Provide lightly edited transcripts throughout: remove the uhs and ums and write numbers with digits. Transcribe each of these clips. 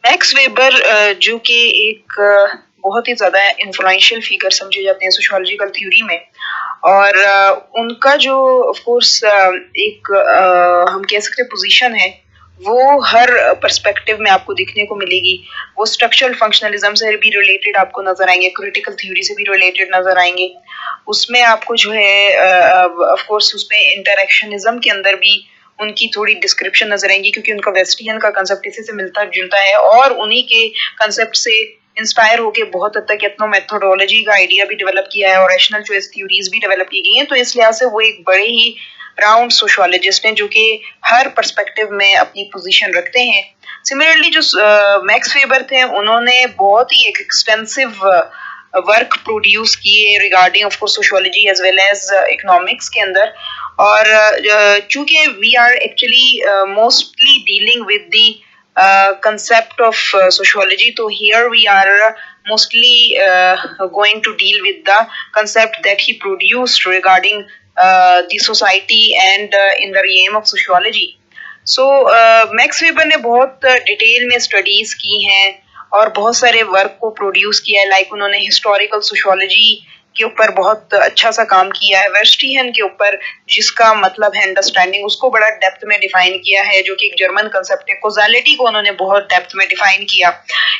Max weber जो कि एक बहुत ही ज़्यादा इन्फ्लुएंशियल फिगर समझे जाते हैं सोशियोलॉजिकल थ्योरी में और उनका जो ऑफ कोर्स एक हम कह सकते हैं पोजीशन है वो हर पर्सपेक्टिव में आपको दिखने को मिलेगी। वो स्ट्रक्चरल फंक्शनलिज्म से भी रिलेटेड आपको नजर आएंगे, क्रिटिकल थ्योरी से भी रिलेटेड नजर आएंगे। उसमें आपको जो है ऑफ कोर्स उसमें इंटरेक्शनिज्म के अंदर भी उनकी थोड़ी डिस्क्रिप्शन नजर आएंगी, क्योंकि उनका वेस्टियन का कंसेप्ट इसी से मिलता जुलता है और उन्हीं के कंसेप्ट से इंस्पायर होके बहुत हद तक एथनो मेथोडोलॉजी का आइडिया भी डेवलप किया है और रैशनल चॉइस थ्योरीज भी डेवलप की गई हैं। तो इस लिहाज से वो एक बड़े ही राउंड सोशियोलॉजिस्ट हैं जो कि हर पर्सपेक्टिव में अपनी पोजीशन रखते हैं। सिमिलरली जो मैक्स वेबर थे उन्होंने बहुत ही एक एक्सटेंसिव वर्क प्रोड्यूस किए regarding of course sociology as well as economics के अंदर। और चूंकि we are actually mostly dealing with the concept of sociology, तो here we are mostly going to deal with the concept that he produced regarding the society and in the realm of sociology. So max weber ने बहुत detail में studies की हैं और बहुत सारे work को प्रोड्यूस किया है। लाइक उन्होंने हिस्टोरिकल सोशियोलॉजी के ऊपर बहुत अच्छा सा काम किया है, वेस्टियन के ऊपर जिसका मतलब है अंडरस्टैंडिंग, उसको बड़ा डेप्थ में डिफाइन किया है, जो कि एक जर्मन कंसेप्ट है। कोजालिटी को उन्होंने बहुत डेप्थ में डिफाइन किया।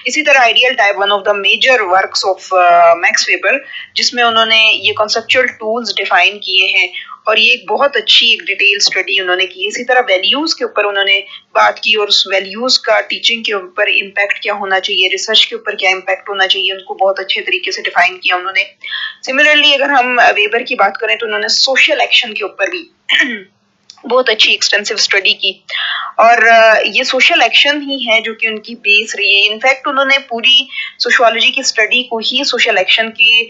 इसी तरह ideal type one of the major works of Max Weber, जिसमें उन्होंने ये कॉन्सेप्चुअल टूल्स डिफाइन किए हैं और ये एक बहुत अच्छी एक डिटेल स्टडी उन्होंने की। इसी तरह वैल्यूज के ऊपर उन्होंने बात की और उस वैल्यूज का टीचिंग के ऊपर इम्पैक्ट क्या होना चाहिए, रिसर्च के ऊपर क्या इम्पैक्ट होना चाहिए, उनको बहुत अच्छे तरीके से डिफाइन किया उन्होंने। सिमिलरली अगर हम वेबर की बात करें तो उन्होंने सोशल एक्शन के ऊपर भी बहुत अच्छी एक्सटेंसिव स्टडी की और ये सोशल एक्शन ही है जो कि उनकी बेस रही है। इनफैक्ट उन्होंने पूरी सोशियोलॉजी की स्टडी को ही सोशल एक्शन की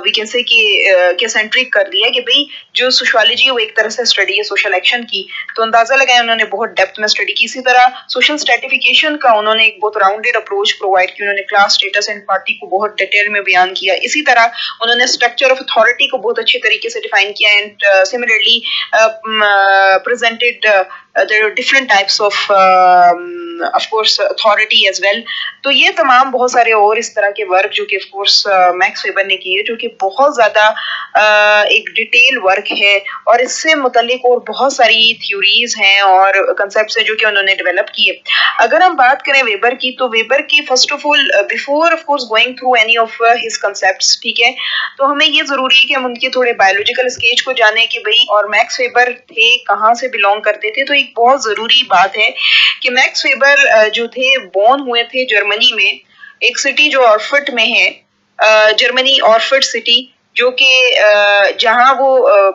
वी कैन से कि सेंट्रिक कर दिया कि भाई जो सोशियोलॉजी है वो एक तरह से स्टडी है सोशल एक्शन की। तो अंदाजा लगाया उन्होंने बहुत डेप्थ में स्टडी की। इसी तरह सोशल स्ट्रेटिफिकेशन का उन्होंने एक बहुत राउंडेड अप्रोच प्रोवाइड की। उन्होंने क्लास, स्टेटस एंड पार्टी को बहुत डिटेल में बयान किया। इसी तरह उन्होंने स्ट्रक्चर ऑफ अथॉरिटी को बहुत अच्छे तरीके से डिफाइन किया and similarly presented there are different types of course authority as well। तो ये तमाम बहुत सारे और इस तरह के वर्क जो कि of course मैक्स वेबर ने किए, जो कि बहुत ज्यादा एक डिटेल वर्क है और इससे मुतालिक और बहुत सारी थ्योरीज हैं और कंसेप्ट्स हैं जो कि उन्होंने डेवलप किए। अगर हम बात करें वेबर की, तो वेबर की first of all before of course going through any of his concepts, ठीक है, तो हमें ये जरूरी है कि हम उनके थोड़े बायोलॉजिकल स्केच को जाने कि भाई और मैक्स वेबर थे कहाँ से बिलोंग करते थे। तो एक बहुत जरूरी बात है कि मैक्स वेबर जो थे बोर्न हुए थे जर्मनी में, एक सिटी जो ऑर्फर्ट में है, जर्मनी ऑर्फर्ट सिटी, जो कि जहाँ वो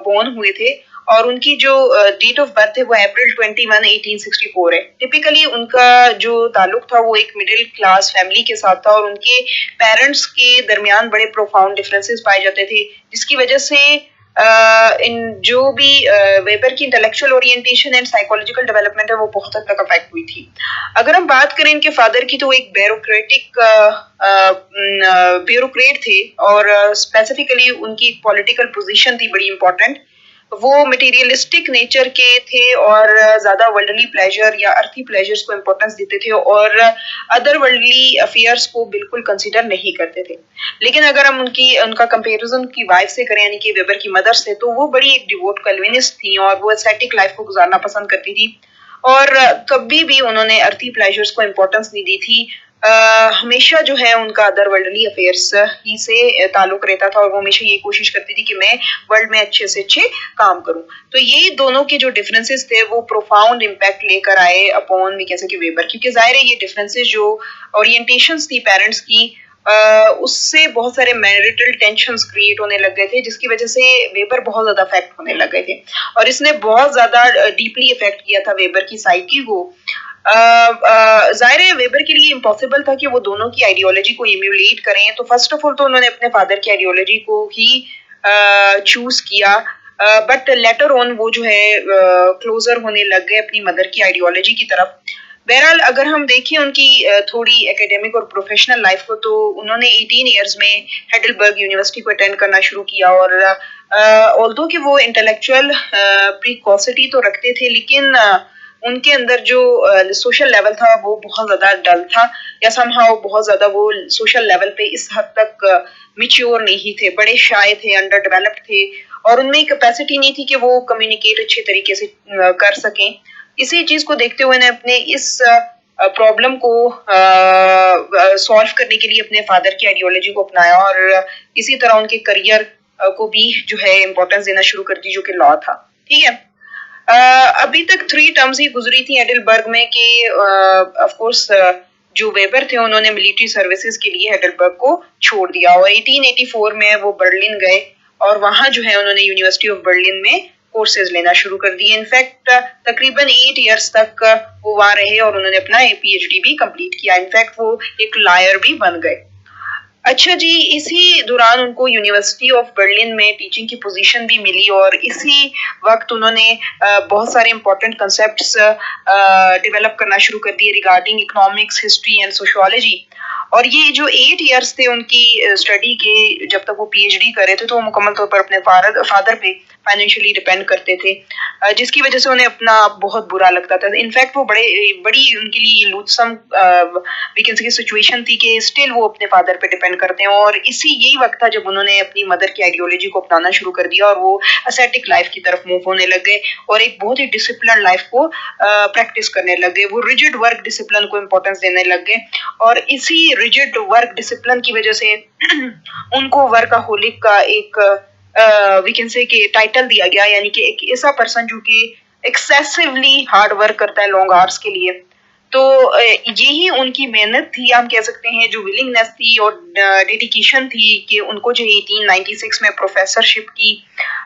बोर्न हुए थे और उनकी जो डेट ऑफ बर्थ है वो अप्रैल 21 1864 है। टिपिकली उनका जो ताल्लुक था वो एक मिडिल क्लास फैमिली के साथ था और उनके पेरेंट्स के दरमियान बड़े प्रोफाउंड डिफरेंसेस पाए जाते थे, जिसकी वजह से इन जो भी वेबर की intellectual orientation and psychological development है वो बहुत हद तक अफेक्ट हुई थी। अगर हम बात करें इनके फादर की, तो वो एक ब्यूरोक्रेटिक ब्यूरोक्रेट थे और स्पेसिफिकली उनकी पॉलिटिकल पोजीशन थी बड़ी इंपॉर्टेंट। वो मटेरियलिस्टिक नेचर के थे और ज्यादा वर्ल्डली प्लेजर या अर्थी प्लेजर्स को इंपॉर्टेंस देते थे और अदर वर्ल्डली अफेयर्स को बिल्कुल कंसीडर नहीं करते थे। लेकिन अगर हम उनका कंपैरिजन उनकी वाइफ से करें, यानी कि वेबर की मदर से, तो वो बड़ी एक डिवोट कैल्विनिस्ट थी और वो एस्थेटिक लाइफ को गुजारना पसंद करती थी और कभी भी उन्होंने अर्थी प्लेजर्स को इंपॉर्टेंस नहीं दी थी। हमेशा जो है उनका अदर वर्ल्डली अफेयर्स ही से ताल्लुक रहता था और वो हमेशा ये कोशिश करती थी कि मैं वर्ल्ड में अच्छे से अच्छे काम करूं। तो ये दोनों के जो डिफरेंसेस थे वो प्रोफाउंड इम्पैक्ट लेकर आए अपॉन भी कह सके वेबर, क्योंकि जाहिर है ये डिफरेंसेस जो ओरिएंटेशंस थी पेरेंट्स की उससे बहुत सारे मैरिटल टेंशंस क्रिएट होने लग गए थे, जिसकी वजह से वेबर बहुत ज्यादा अफेक्ट होने लग गए थे और इसने बहुत ज्यादा डीपली इफेक्ट किया था वेबर की साइकी को। जाहिर है वेबर के लिए इम्पॉसिबल था कि वो दोनों की आइडियोलॉजी को इम्यूलेट करें। तो फर्स्ट ऑफ ऑल तो उन्होंने अपने फादर की आइडियोलॉजी को ही चूज किया, बट लेटर ऑन वो जो है क्लोजर होने लग गए अपनी मदर की आइडियोलॉजी की तरफ। बहरहाल अगर हम देखें उनकी थोड़ी एकेडमिक और प्रोफेशनल लाइफ को, तो उन्होंने 18 इयर्स में हेडलबर्ग यूनिवर्सिटी को अटेंड करना शुरू किया और ऑल्दो कि वो इंटेलेक्चुअल प्रीकॉसिटी तो रखते थे, लेकिन उनके अंदर जो सोशल लेवल था वो बहुत ज्यादा डल था, या समहाउ बहुत ज्यादा वो सोशल लेवल पे इस हद तक मिच्योर नहीं थे, बड़े शाय थे, अंडर डेवलप्ड थे, और उनमें कैपेसिटी नहीं थी कि वो कम्युनिकेट अच्छे तरीके से कर सकें। इसी चीज को देखते हुए ने अपने इस प्रॉब्लम को सॉल्व करने के लिए अपने फादर की आइडियोलॉजी को अपनाया, और इसी तरह उनके करियर को भी जो है इम्पोर्टेंस देना शुरू कर दी, जो कि लॉ था। ठीक है। अभी तक 3 टर्म्स ही गुजरी थी एडलबर्ग में कि ऑफ कोर्स जो वेबर थे उन्होंने मिलिट्री सर्विसेज के लिए हेडलबर्ग को छोड़ दिया, और 1884 में वो बर्लिन गए, और वहां जो है उन्होंने यूनिवर्सिटी ऑफ बर्लिन में कोर्सेज लेना शुरू कर दिए। इनफैक्ट तकरीबन 8 इयर्स तक वो वहां रहे, और उन्होंने अपना पीएचडी भी कंप्लीट किया। इनफैक्ट वो एक लॉयर भी बन गए। अच्छा जी, इसी दौरान उनको यूनिवर्सिटी ऑफ बर्लिन में टीचिंग की पोजीशन भी मिली, और इसी वक्त उन्होंने बहुत सारे इंपॉर्टेंट कंसेप्ट्स डेवलप करना शुरू कर दिए regarding economics, history and sociology. और ये जो 8 इयर्स थे उनकी स्टडी के, जब तक वो पीएचडी कर रहे थे, तो वो मुकम्मल तौर पर अपने फादर पे फाइनेंशियली डिपेंड करते थे, जिसकी वजह से उन्हें अपना बहुत बुरा लगता था। इनफैक्ट वो बड़ी उनके लिए लूथसम वैकेंसी की सिचुएशन थी कि स्टिल वो अपने फादर पे डिपेंड करते हैं, और यही वक्त था जब उन्होंने अपनी मदर की आइडियोलॉजी को अपनाना शुरू कर दिया, और वो असेटिक लाइफ की तरफ मूव होने लग गए, और एक बहुत ही डिसिप्लिन लाइफ को प्रैक्टिस करने लग गए। वो रिजिड वर्क डिसिप्लिन को इम्पोर्टेंस देने लग गए, और इसी रिजिड वर्क डिसिप्लिन की वजह से उनको वर्कaholic का एक वी कैन से कि टाइटल दिया गया, यानी कि एक ऐसा पर्सन जो कि एक्सेसिवली हार्ड वर्क करता है लॉन्ग आवर्स के लिए। तो यही उनकी मेहनत थी, हम कह सकते हैं, जो विलिंगनेस थी और डेडिकेशन थी, कि उनको जो 1896 में प्रोफेसरशिप की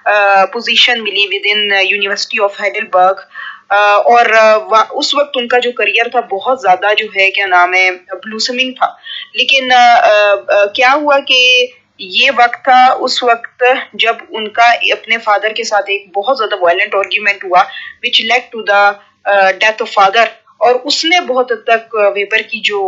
पोजीशन मिली within university of Heidelberg. और उस वक्त उनका जो करियर था बहुत ज्यादा जो है क्या नाम है ब्लूसमिंग था। लेकिन क्या हुआ कि ये वक्त था उस वक्त जब उनका अपने फादर के साथ एक बहुत ज्यादा वायलेंट आर्ग्यूमेंट हुआ, which led to the death of father, और उसने बहुत हद तक वेबर की जो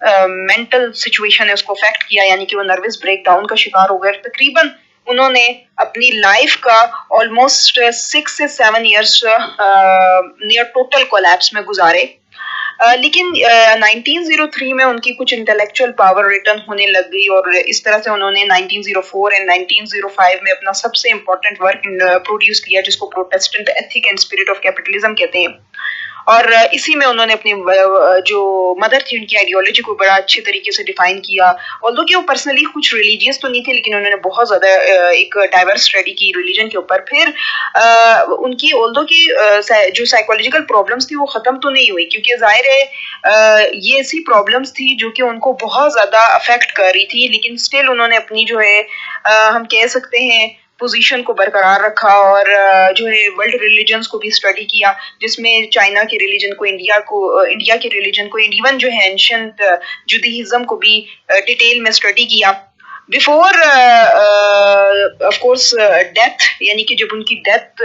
मेंटल सिचुएशन है उसको अफेक्ट किया, यानी कि वो नर्वस ब्रेकडाउन का शिकार हो गए। तकरीबन उन्होंने अपनी लाइफ का ऑलमोस्ट 6 से 7 इयर्स नियर टोटल कोलैप्स में गुजारे। लेकिन 1903 में उनकी कुछ इंटेलेक्चुअल पावर रिटर्न होने लग गई, और इस तरह से उन्होंने 1904 एंड 1905 में अपना सबसे इम्पोर्टेंट वर्क प्रोड्यूस किया, जिसको Protestant ethic and spirit of capitalism कहते हैं। और इसी में उन्होंने अपनी जो मदर थी उनकी आइडियोलॉजी को बड़ा अच्छे तरीके से डिफाइन किया। ऑल्दो कि वो पर्सनली कुछ रिलीजियस तो नहीं थे, लेकिन उन्होंने बहुत ज्यादा एक डाइवर्स स्टडी की रिलीजन के ऊपर। फिर उनकी ऑल्दो की जो साइकोलॉजिकल प्रॉब्लम्स थी वो खत्म तो नहीं हुई, क्योंकि जाहिर है ये ऐसी प्रॉब्लम्स थी जो कि उनको बहुत ज्यादा अफेक्ट कर रही थी, लेकिन स्टिल उन्होंने अपनी जो है हम कह सकते हैं पोजीशन को बरकरार रखा, और जो है वर्ल्ड रिलीजन्स को भी स्टडी किया, जिसमें चाइना के रिलीजन को, इंडिया के रिलीजन को, इवन जो है एंशिएंट जुडाइज्म को भी डिटेल में स्टडी किया। बिफोर ऑफ कोर्स डेथ, यानी कि जब उनकी डेथ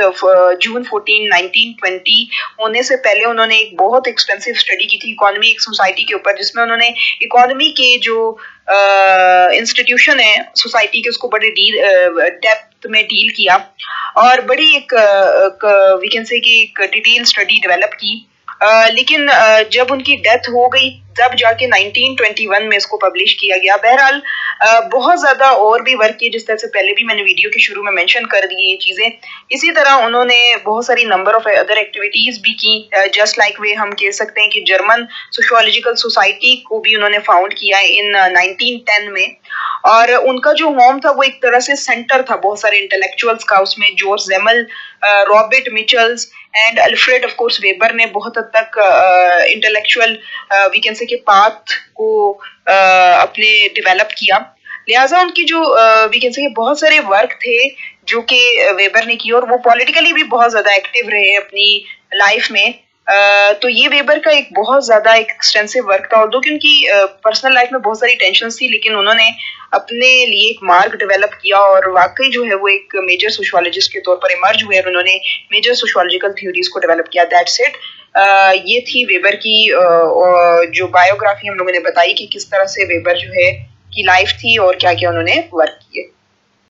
जून 14 1920 होने से पहले उन्होंने एक बहुत एक्सपेंसिव स्टडी की थी इकोनॉमी एक सोसाइटी के ऊपर, जिसमें उन्होंने इकोनॉमी के जो इंस्टीट्यूशन है सोसाइटी के उसको बड़े डेप्थ में डील किया, और बड़ी एक वी कैन से कि एक डिटेल स्टडी डेवलप की। लेकिन जब उनकी डेथ हो गई तब जाके 1921 में इसको पब्लिश किया गया। बहरहाल बहुत ज्यादा और भी वर्क किए, जिस तरह से पहले भी मैंने वीडियो के शुरू में मेंशन कर दी ये चीजें। इसी तरह उन्होंने बहुत सारी नंबर ऑफ अदर एक्टिविटीज भी की, जस्ट लाइक वे हम कह सकते हैं कि जर्मन सोशियोलॉजिकल सोसाइटी को भी उन्होंने फाउंड किया इन 1910 में। और उनका जो होम था वो एक तरह से सेंटर था बहुत सारे इंटेलेक्चुअल्स का, उसमें George Simmel, Robert Michels and Alfred of course Weber ने बहुत हद तक इंटेलेक्चुअल वी कैन से के पाथ को अपने डेवलप किया। लिहाजा उनकी जो वी कैन से बहुत सारे वर्क थे जो कि वेबर ने किए, और वो पॉलिटिकली भी बहुत ज्यादा एक्टिव रहे अपनी लाइफ में। तो ये वेबर का एक बहुत ज्यादा एक एक्सटेंसिव वर्क था, ऑल्दो कि उनकी पर्सनल लाइफ में बहुत सारी टेंशन्स थी, लेकिन उन्होंने अपने लिए एक मार्ग डेवलप किया, और वाकई जो है वो एक मेजर सोशियोलॉजिस्ट के तौर पर इमर्ज हुए, और उन्होंने मेजर सोशियोलॉजिकल थ्योरीज को डेवलप किया। That's it. ये थी वेबर की जो बायोग्राफी हम लोगों ने बताई कि किस तरह से वेबर जो है की लाइफ थी और क्या क्या उन्होंने वर्क किए।